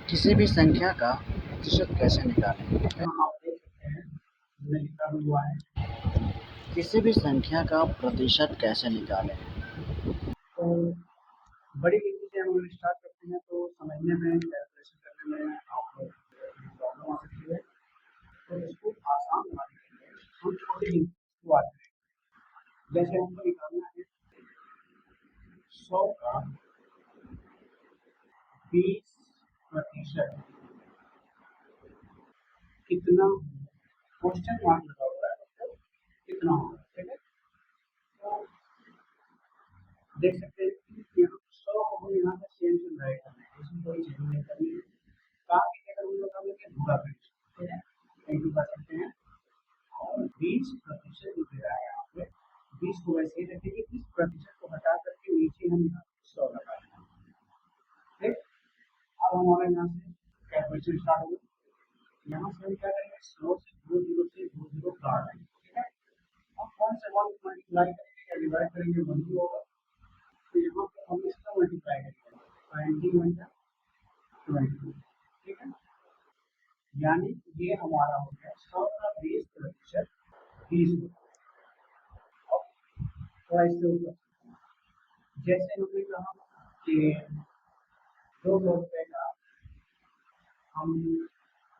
किसी भी संख्या का प्रतिशत कैसे निकालें? यहाँ आप देख सकते हैं हमने लिखा भी हुआ है। किसी भी संख्या का प्रतिशत कैसे निकालें? तो बड़ी गिनती से हम लोग स्टार्ट करते हैं तो समझने में कैलकुलेशन करने में आप लोग प्रॉब्लम आ सकती है। तो इसको आसान बनाने के लिए हम छोटी गिनती की शुरुआत करें। जैसे हमको निकालना है 100 का 20% कितना, क्वेश्चन मार्क लगा हुआ है, मतलब कितना होगा। ठीक है, तो देख सकते हैं कि यहाँ 100 को हम यहाँ पे सेम टू राइट करना है, इसमें कोई चेंज नहीं करनी है। काम की जगह हम लोग काम लेके पूरा करें। ठीक है, थैंक यू कर सकते हैं। और 20% जो दे रहा है यहाँ पे 20 को वैसे ही रखेंगे, 30% को हटा करके नीचे हम यहाँ 100 लगा देंगे। ठीक, अब हमारा यहाँ से कैलकुलेशन स्टार्ट होगा। यहाँ से हम क्या करेंगे, 100 से 2 जीरो से 2 जीरो काट देंगे। ठीक है, अब कौन से 1 मल्टीप्लाई करेंगे या डिवाइड करेंगे वही होगा। तो यहाँ पे हम इसका मल्टीप्लाई करेंगे 20 × 20। ठीक है, यानी ये हमारा हो गया 100 का 20% 20। अब थोड़ा इससे ऊपर जैसे हमने कहा कि 200 रुपये का हम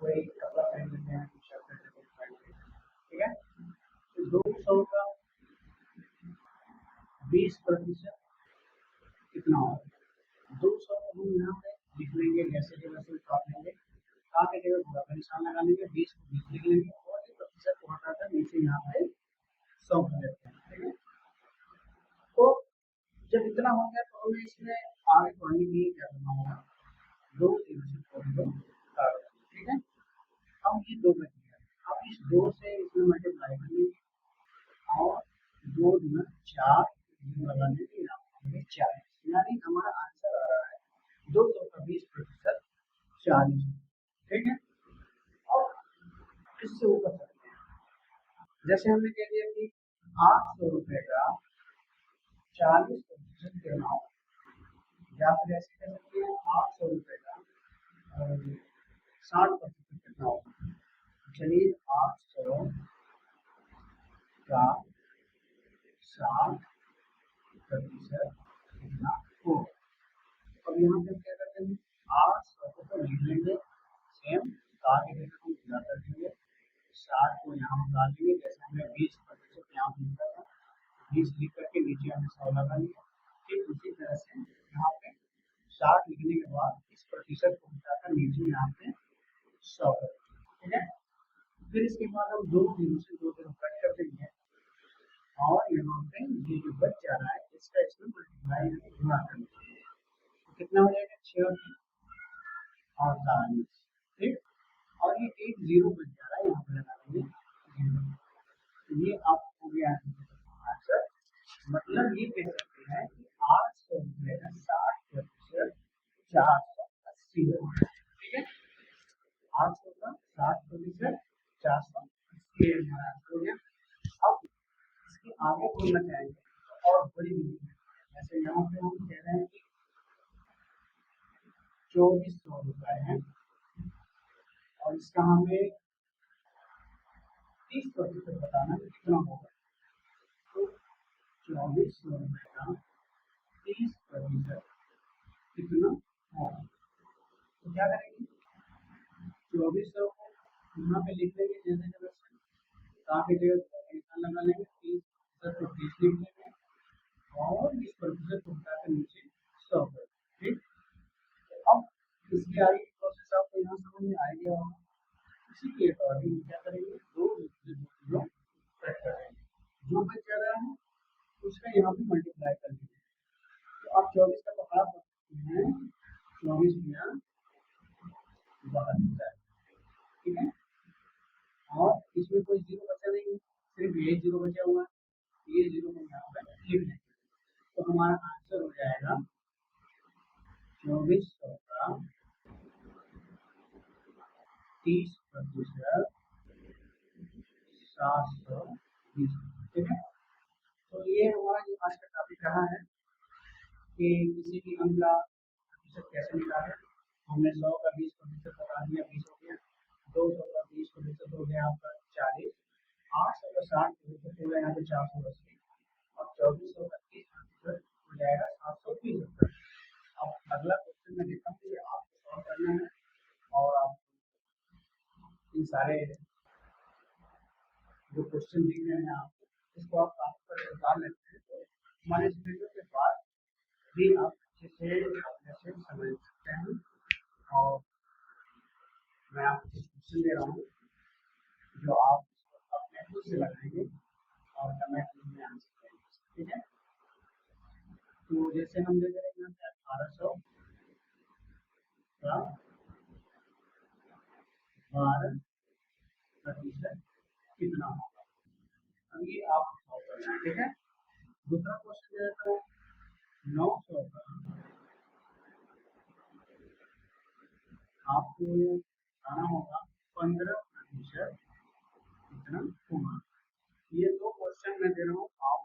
कोई कपड़ा खरीद लेते हैं, टी शर्ट खरीद लेते हैं। ठीक है, तो 200 का 20% कितना होगा। 200 को हम यहाँ पे लिख लेंगे, जैसे कि वैसे काट लेंगे, का की जगह पूरा का निशान लगा लेंगे, 20 को 20 लिख लेंगे और ये प्रतिशत को हटाकर नीचे यहाँ पे 100 कर देते हैं। ठीक है, तो जब इतना हो गया तो हमें इसमें आगे बढ़ने के लिए क्या करना होगा, 2 0 से छोड़ दो काट दो। ठीक है, अब ये 2 बच गया, अब इस 2 से इसमें मल्टीप्लाई कर लेंगे और 2 गुना 4 लगाने के यहाँ 40, यानी हमारा आंसर आ रहा है 200 का 20% 40। ठीक है, और इससे ऊपर चलते हैं। जैसे हमने कह दिया कि 800 रुपये का 40% देना होगा, या फिर ऐसे कह सकते हैं 800 रुपये का 60% कितना होगा। चलिए 800 का 60% कितना होगा। अब यहाँ पे क्या करते हैं, 800 को तो लिख लेंगे सेम, का की जगह हम गुना कर देंगे, 60 को यहाँ हम डाल देंगे, जैसे हमने 20% यहाँ पे लिखा था 20 लिख करके नीचे हमने 100 लगा लिया। ठीक उसी तरह से यहाँ पे 60 लिखने के बाद इस प्रतिशत को हटाकर नीचे यहाँ पे 100 कर देंगे। ठीक है, फिर इसके बाद हम 2 जीरो से 2 जीरो कट कर देंगे और यहाँ पे ये जो बच जा रहा है इसका इसमें मल्टीप्लाई गुणा कर देंगे, तो कितना हो जाएगा 6 ठीक, और ये एक जीरो बच जा रहा है, यहाँ पे लगा देंगे जीरो। तो ये आप हो गया आंसर। मतलब ये कह सकते हैं कि 800 रुपये का 60% 480 रुपये। ठीक है, 800 का 60% 480 हमारा आंसर हो गया। अब इसके आगे बोलना चाहेंगे तो और बड़ी गिनती, जैसे यहाँ पे हम कह रहे हैं कि 2400 रुपये है और इसका हमें 30% बताना है कितना होगा। तो 2400 रुपये का 30% कितना होगा, तो क्या करेंगे, 2400 को यहाँ पे लिख लेंगे जैसे कि वैसे, काफी जगह निशान लगा लेंगे, 30% को 30 लिख लेंगे और इस प्रतिशत को हटाकर नीचे 100 कर। ठीक, अब इसके आगे की प्रोसेस आपको यहाँ समझ में आ गया होगा। इसी के अकॉर्डिंग क्या करेंगे, 2 जीरो कट करेंगे, जो बच जा रहा है उसका यहाँ पे मल्टीप्लाई कर देंगे। तो आप 24 का पकड़ा सकते हैं, 24 गुना 72। ठीक है, और इसमें कोई जीरो बचा नहीं है, सिर्फ ये जीरो बचा हुआ है, ये जीरो को यहाँ पे लिख देंगे, तो हमारा आंसर हो जाएगा 2400 का 30% 720। ठीक है, तो ये हमारा जो आज का टॉपिक रहा है कि किसी भी अंक का प्रतिशत कैसे निकालें। हमने 100 का 20% बता दिया, 20 हो गया। 200 का 20% हो गया आपका 40। 800 का 60% हो गया यहाँ पे 480। और 2400 का 30% हो जाएगा 775। अब अगला क्वेश्चन मैं देता हूँ, ये आपको सॉल्व करना है। और आप इन सारे जो क्वेश्चन दिख रहे हैं आपको, इसको आप काफी पर उतार लेते हैं तो हमारे इस वीडियो के बाद भी आप अच्छे से जैसे समझ सकते हैं। और मैं आपको कुछ क्वेश्चन दे रहा हूँ जो आप अपने खुद से लगाएंगे और कमेंट में आंसर करेंगे, ठीक है। तो जैसे हम दे रहे हैं 1800 का 12% कितना होगा। अब ये आप सॉल्व करना है, ठीक है। दूसरा क्वेश्चन दे देता हूँ, 900 का आपको आना होगा 15% कितना होगा। ये दो क्वेश्चन मैं दे रहा हूँ, आप